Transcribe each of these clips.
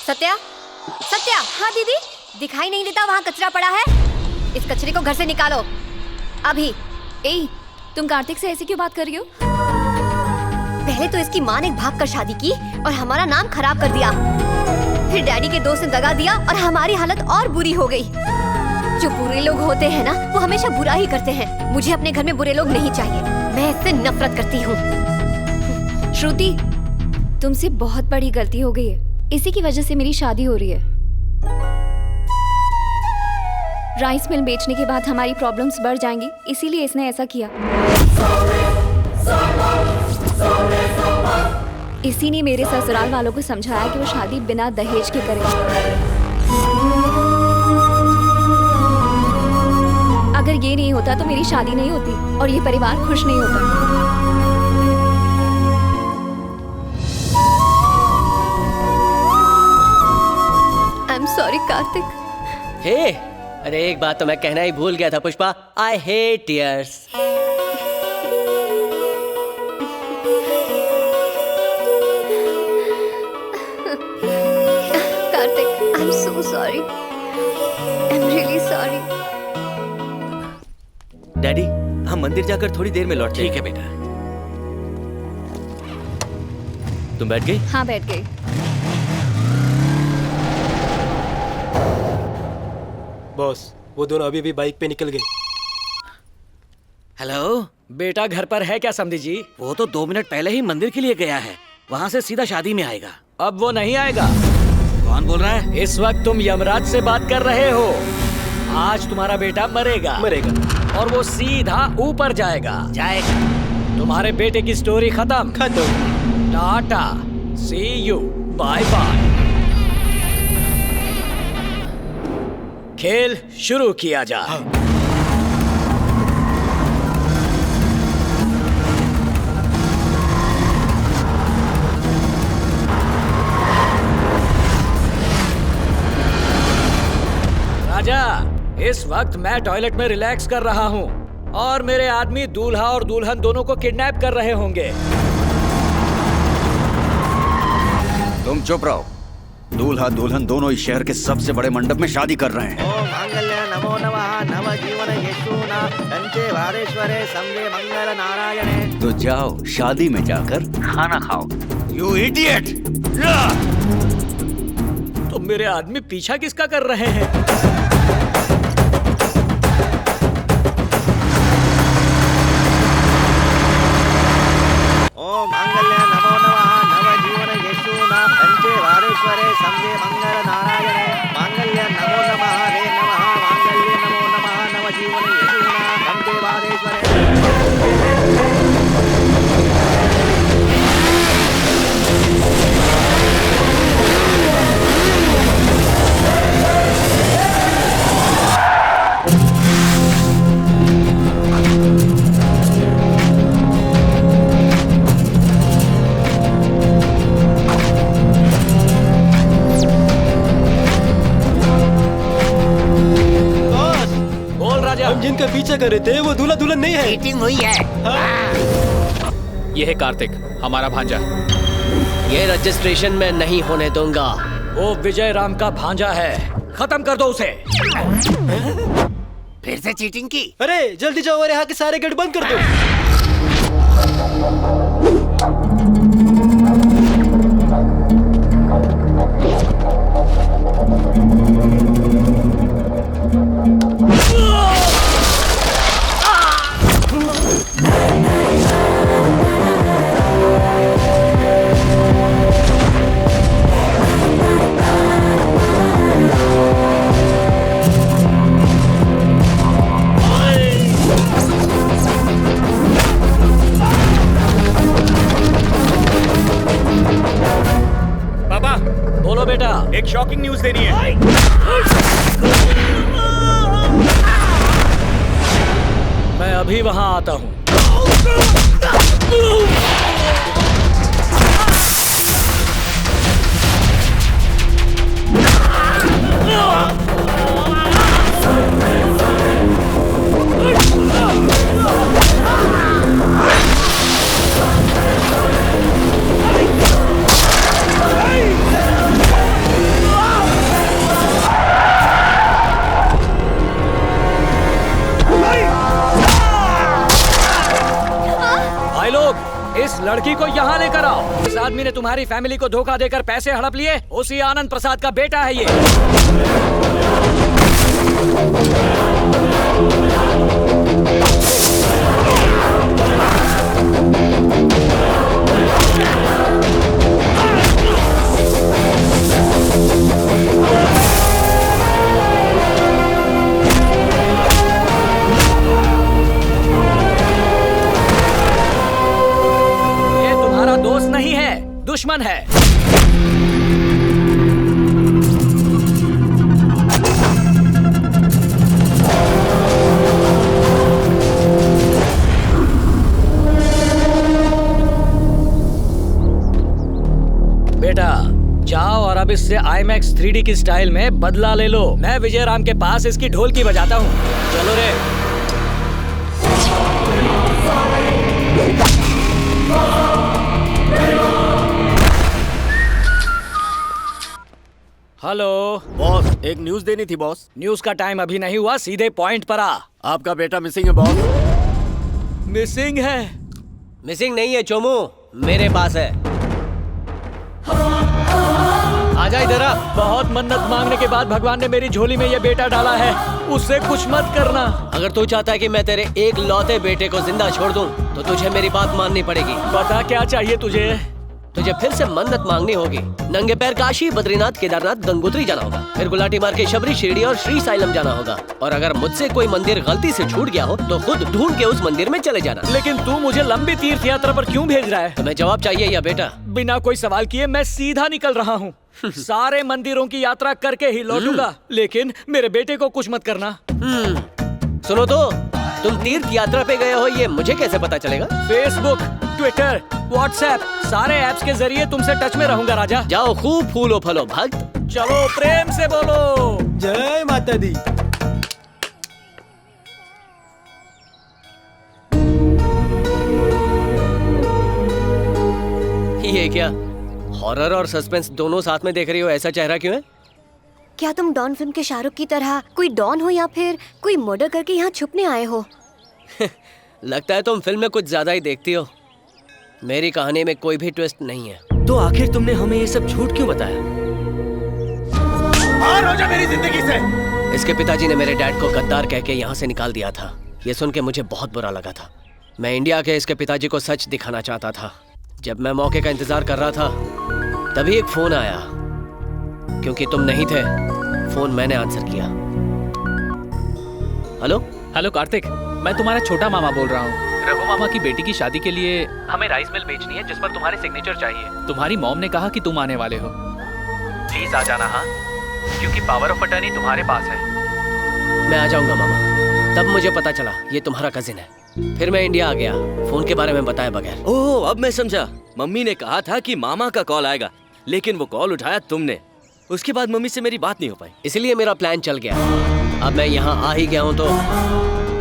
सत्या, सत्या। हाँ दीदी, दिखाई नहीं देता वहाँ कचरा पड़ा है? इस कचरे को घर से निकालो अभी। ए, तुम कार्तिक से ऐसे क्यों बात कर रही हो? पहले तो इसकी माँ ने भाग कर शादी की और हमारा नाम खराब कर दिया। फिर डैडी के दोस्त ने दगा दिया और हमारी हालत और बुरी हो गई। जो बुरे लोग होते हैं ना, वो हमेशा बुरा ही करते हैं। मुझे अपने घर में बुरे लोग नहीं चाहिए। मैं इससे नफरत करती हूँ। श्रुति, तुमसे बहुत बड़ी गलती हो गई है। इसी की वजह से मेरी शादी हो रही है। राइस मिल बेचने के बाद हमारी प्रॉब्लम्स बढ़ जाएंगी, इसीलिए इसने ऐसा किया। इसी ने मेरे ससुराल वालों को समझाया कि वो शादी बिना दहेज के करें। अगर ये नहीं होता तो मेरी शादी नहीं होती और ये परिवार खुश नहीं होता। I'm sorry Kartik. हे, अरे एक बात तो मैं कहना ही भूल गया था Pushpa. I hate tears। Kartik, I'm so sorry। I'm really sorry। Daddy, हम मंदिर जाकर थोड़ी देर में लौटते हैं। ठीक है बेटा। तुम बैठ गई? हाँ, बैठ गई। बॉस, वो दोनों अभी भी बाइक पे निकल गए। हेलो बेटा घर पर है क्या समधी जी? वो तो 2 मिनट पहले ही मंदिर के लिए गया है, वहाँ से सीधा शादी में आएगा। अब वो नहीं आएगा। कौन बोल रहा है? इस वक्त तुम यमराज से बात कर रहे हो। आज तुम्हारा बेटा मरेगा और वो सीधा ऊपर जाएगा। तुम्हारे बेटे की स्टोरी खत्म। टाटा, सी यू, बाय बाय। खेल शुरू किया जाए। राजा, इस वक्त मैं टॉयलेट में रिलैक्स कर रहा हूँ और मेरे आदमी दूल्हा और दुल्हन दोनों को किडनैप कर रहे होंगे। तुम चुप रहो। दूल्हा दुल्हन दोनों इस शहर के सबसे बड़े मंडप में शादी कर रहे हैं। ओम मांगल्य नमो नमः नव जीवन यशोना पंचे वारेश्वरे संगे मंगल नारायणे। तो जाओ शादी में जाकर खाना खाओ। You idiot! तो मेरे आदमी पीछा किसका कर रहे हैं? ओम मांगल्य नमो नमः नव जीवन यशोना पंचे वारेश्वरे संगे मंगल नारायणे। मांगल्य नमो नमः रे नमः मांगल्य नमो नमः नव जीवन यशोना पंचे वारेश्वरे। हम जिनका पीछा कर रहे थे वो दूल्हा दुल्हन नहीं है। मीटिंग हुई है। ये है कार्तिक, हमारा भांजा। ये रजिस्ट्रेशन में नहीं होने दूंगा। वो विजय राम का भांजा है, खत्म कर दो उसे। फिर से चीटिंग की? अरे जल्दी जाओ और यहाँ के सारे गेट बंद कर दो। बोलो बेटा। एक शॉकिंग न्यूज देनी है। मैं अभी वहां आता हूँ। आदमी ने तुम्हारी फैमिली को धोखा देकर पैसे हड़प लिए, उसी आनंद प्रसाद का बेटा है ये। ये तुम्हारा दोस्त नहीं है, दुश्मन है। बेटा जाओ और अब इससे IMAX 3D की स्टाइल में बदला ले लो। मैं विजय राम के पास इसकी ढोलकी बजाता हूँ। चलो रे। हेलो बॉस, एक न्यूज देनी थी बॉस। न्यूज का टाइम अभी नहीं हुआ, सीधे पॉइंट पर आ। आपका बेटा मिसिंग है बॉस। मिसिंग है? मिसिंग नहीं है चोमू, मेरे पास है। आजा इधर आ। बहुत मन्नत मांगने के बाद भगवान ने मेरी झोली में ये बेटा डाला है, उससे कुछ मत करना। अगर तू चाहता है कि मैं तेरे एक लौते बेटे को जिंदा छोड़ दूं, तो तुझे मेरी बात माननी पड़ेगी। बता क्या चाहिए तुझे? तुझे फिर से मन्नत मांगनी होगी। नंगे पैर काशी, बद्रीनाथ, केदारनाथ, गंगोत्री जाना होगा। फिर गुलाटी मार के शबरी, शिरडी और श्री साइलम जाना होगा। और अगर मुझसे कोई मंदिर गलती से छूट गया हो तो खुद ढूंढ के उस मंदिर में चले जाना। लेकिन तू मुझे लंबी तीर्थ यात्रा पर क्यों भेज रहा है? तुम्हें जवाब चाहिए या बेटा? बिना कोई सवाल किए मैं सीधा निकल रहा हूँ। सारे मंदिरों की यात्रा करके ही लौटूंगा, लेकिन मेरे बेटे को कुछ मत करना। सुनो तो, तुम तीर्थ यात्रा पे गए हो ये मुझे कैसे पता चलेगा? फेसबुक, ट्विटर, व्हाट्सएप, सारे ऐप्स के जरिए तुमसे टच में रहूंगा राजा। जाओ खूब फूलो फलो भक्त। चलो प्रेम से बोलो जय माता दी। ये क्या हॉरर और सस्पेंस दोनों साथ में देख रही हो? ऐसा चेहरा क्यों है? क्या तुम डॉन फिल्म के शाहरुख की तरह कोई डॉन हो या फिर कोई मर्डर करके यहाँ छुपने आए हो? लगता है तुम फिल्म में कुछ ज्यादा ही देखती हो। मेरी कहानी में कोई भी ट्विस्ट नहीं है। तो आखिर तुमने हमें ये सब झूठ क्यों बताया? बाहर हो जा मेरी जिंदगी से। इसके पिताजी ने मेरे डैड को गद्दार कह के यहाँ से निकाल दिया था। ये सुन के मुझे बहुत बुरा लगा था। मैं इंडिया के इसके पिताजी को सच दिखाना चाहता था। जब मैं मौके का इंतजार कर रहा था तभी एक फोन आया। क्योंकि तुम नहीं थे, फोन मैंने आंसर किया। हेलो हेलो कार्तिक, मैं तुम्हारा छोटा मामा बोल रहा हूँ। रघु मामा की बेटी की शादी के लिए हमें राइस मिल बेचनी है जिस पर तुम्हारे सिग्नेचर चाहिए। तुम्हारी मॉम ने कहा कि तुम आने वाले हो, प्लीज आ जाना। हाँ, क्योंकि पावर ऑफ अटर्नी तुम्हारे पास है। मैं आ जाऊंगा मामा। तब मुझे पता चला ये तुम्हारा कजिन है। फिर मैं इंडिया आ गया, फोन के बारे में बताए बगैर। ओह, अब मैं समझा। मम्मी ने कहा था कि मामा का कॉल आएगा, लेकिन वो कॉल उठाया तुमने। उसके बाद मम्मी से मेरी बात नहीं हो पाई, इसलिए मेरा प्लान चल गया। अब मैं यहाँ आ ही गया हूँ तो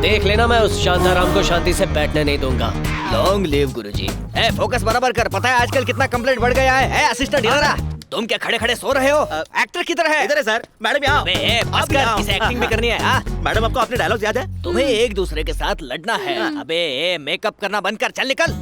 देख लेना, मैं उस शांताराम को शांति से बैठने नहीं दूंगा। लॉन्ग लिव गुरुजी। ए, फोकस बराबर कर। पता है आजकल कितना कंप्लेंट बढ़ गया है? असिस्टेंट इधर आ। तुम क्या खड़े खड़े सो रहे हो? एक्टर किधर है? इधर है सर। मैडम यहाँ। बस कर, इसे एक्टिंग भी करनी है। हाँ? मैडम आपको अपने डायलॉग याद है? तुम्हें एक दूसरे के साथ लड़ना है। अबे मेकअप करना बंद कर, चल निकल।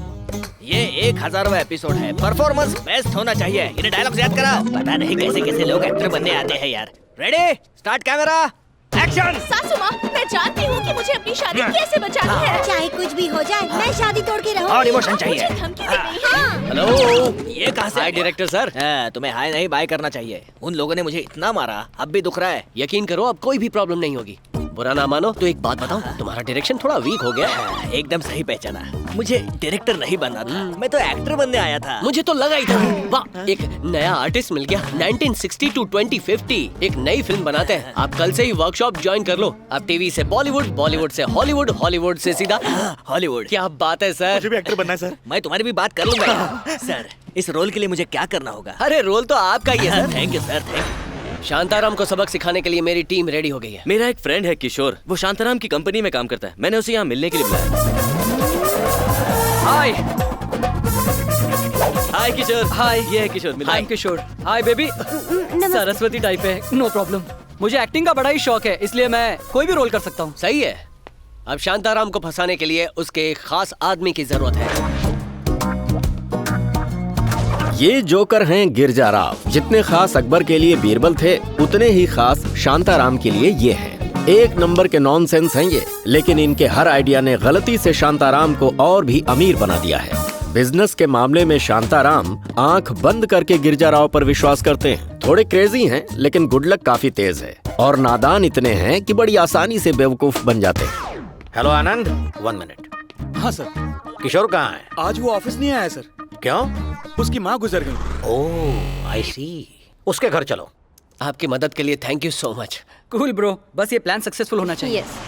ये 1000वां एपिसोड है, परफॉर्मेंस बेस्ट होना चाहिए। इन्हें डायलॉग्स याद करा। पता नहीं कैसे कैसे लोग एक्टर बनने आते हैं यार। Ready, start camera, action. सासू माँ, मैं जानती हूँ कि मुझे अपनी शादी कैसे बचानी है। चाहे कुछ भी हो जाए, मैं शादी तोड़ के रहूंगी। और इमोशन चाहिए। मुझे धमकी दे रही है। हेलो, ये कहाँ से? हाय डायरेक्टर सर। तुम्हें हाय नहीं बाय करना चाहिए। उन लोगों ने मुझे इतना मारा, अब भी दुख रहा है। यकीन करो अब कोई भी प्रॉब्लम नहीं होगी। बुरा ना मानो तो एक बात बताऊं, तुम्हारा डायरेक्शन थोड़ा वीक हो गया। एकदम सही पहचाना। मुझे डायरेक्टर नहीं बनना था, मैं तो एक्टर बनने आया था। मुझे तो लगा ही था। वाह, एक नया आर्टिस्ट मिल गया। 1960 to 2050 एक नई फिल्म बनाते हैं। आप कल से ही वर्कशॉप ज्वाइन कर लो। अब टीवी से बॉलीवुड, बॉलीवुड से हॉलीवुड, हॉलीवुड से सीधा हॉलीवुड। क्या बात है सर। मुझे भी एक्टर बनना है सर। मैं तुम्हारी भी बात कर लूंगा। सर, इस रोल के लिए मुझे क्या करना होगा? अरे रोल तो आपका ही है sir. Thank you sir, thank you. Shantaram को सबक सिखाने के लिए मेरी टीम रेडी हो गई है। मेरा एक फ्रेंड है किशोर, वो शांताराम की कंपनी में काम करता है। मैंने उसे यहाँ मिलने के लिए बुलाया। हाय हाय किशोर। हाय, ये है Kishore. Hi Kishore. Hi baby. Saraswati type है, नो प्रॉब्लम। मुझे एक्टिंग का बड़ा ही शौक है, इसलिए मैं कोई भी रोल कर सकता हूँ। सही है। अब शांताराम को फंसाने के लिए उसके एक खास आदमी की जरूरत है। ये जोकर हैं गिरजा राव। जितने खास अकबर के लिए बीरबल थे, उतने ही खास शांताराम के लिए ये हैं। एक नंबर के नॉनसेंस हैं ये, लेकिन इनके हर आइडिया ने गलती से शांताराम को और भी अमीर बना दिया है। बिजनेस के मामले में शांताराम आंख बंद करके गिरजा राव पर विश्वास करते हैं। थोड़े क्रेजी हैं, लेकिन गुड लक काफी तेज है और नादान इतने हैं कि बड़ी आसानी से बेवकूफ बन जाते हैं। हेलो आनंद, 1 मिनट। हाँ सर। किशोर कहाँ है? आज वो ऑफिस नहीं आया सर। क्यों? उसकी माँ गुजर गई। ओह आई सी। उसके घर चलो। आपकी मदद के लिए thank you so much. Cool bro, बस ये प्लान सक्सेसफुल होना चाहिए। यस।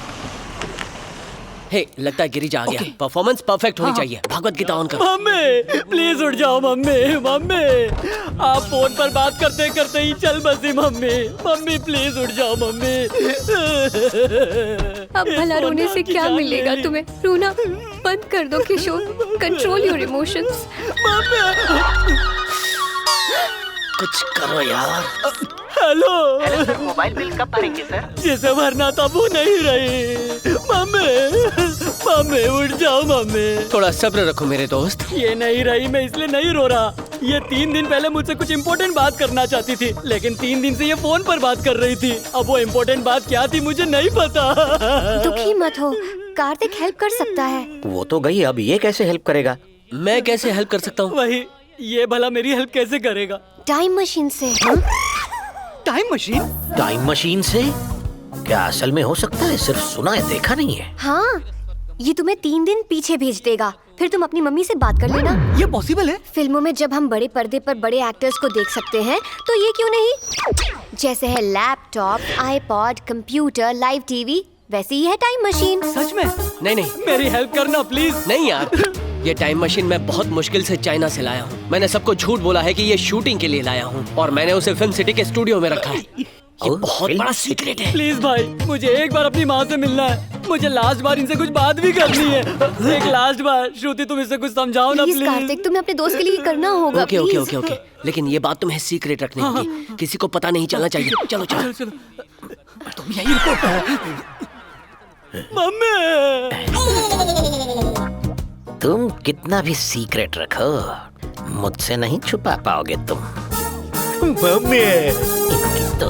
हे, लगता है गिरिजा आ गया। परफॉर्मेंस परफेक्ट होनी चाहिए। भगवत गीता ऑन कर। मम्मी प्लीज उठ जाओ। मम्मी मम्मी आप फोन पर बात करते करते ही चल बसी। मम्मी मम्मी प्लीज उठ जाओ। मम्मी अब भला रोने से क्या मिलेगा तुम्हें? रोना बंद कर दो किशोर। Control your emotions. कुछ करो यार। हेलो सर, मोबाइल बिल कब भरेंगे सर? जिसे भरना था वो नहीं रही। मम्मी उठ जाओ। मम्मी थोड़ा सब्र रखो मेरे दोस्त। ये नहीं रही, मैं इसलिए नहीं रो रहा। ये 3 दिन पहले मुझसे कुछ इम्पोर्टेंट बात करना चाहती थी, लेकिन 3 दिन से ये फोन पर बात कर रही थी। अब वो इम्पोर्टेंट बात क्या थी मुझे नहीं पता। दुखी मत हो, कार्तिक हेल्प कर सकता है। वो तो गई, अब ये कैसे हेल्प करेगा? मैं कैसे हेल्प कर सकता हूँ? वही, ये भला मेरी हेल्प कैसे करेगा? टाइम मशीन से। Time machine? टाइम मशीन से? क्या असल में हो सकता है? सिर्फ सुना है, देखा नहीं है। हाँ, ये तुम्हें 3 दिन पीछे भेज देगा। फिर तुम अपनी मम्मी से बात कर लेना। ये पॉसिबल है? फिल्मों में जब हम बड़े पर्दे पर बड़े एक्टर्स को देख सकते हैं, तो ये क्यों नहीं? जैसे है laptop, iPod, computer, live TV, वैसे ही है टाइम मशीन। सच में? नहीं, मेरी हेल्प करना प्लीज। नहीं यार। ये टाइम मशीन मैं बहुत मुश्किल से चाइना से लाया हूँ। मैंने सबको झूठ बोला है कि ये शूटिंग के लिए लाया हूँ, और मैंने उसे फिल्म सिटी के स्टूडियो में रखा है। ये बहुत बड़ा सीक्रेट है। प्लीज भाई, मुझे एक बार अपनी माँ से मिलना है। मुझे लास्ट बार इनसे कुछ बात भी करनी है। एक लास्ट बार। श्रुति, तुम इससे कुछ समझाओ ना प्लीज। कार्तिक, तुम्हें अपने दोस्त के लिए करना होगा। ओके ओके ओके ओके, लेकिन ये बात तुम्हें सीक्रेट रखनी होगी। किसी को पता नहीं चलना चाहिए। चलो चलो चलो। तुम यही रुको। मम्मी तुम कितना भी सीक्रेट रखो, मुझसे नहीं छुपा पाओगे तुम। मम्मी इनकी तो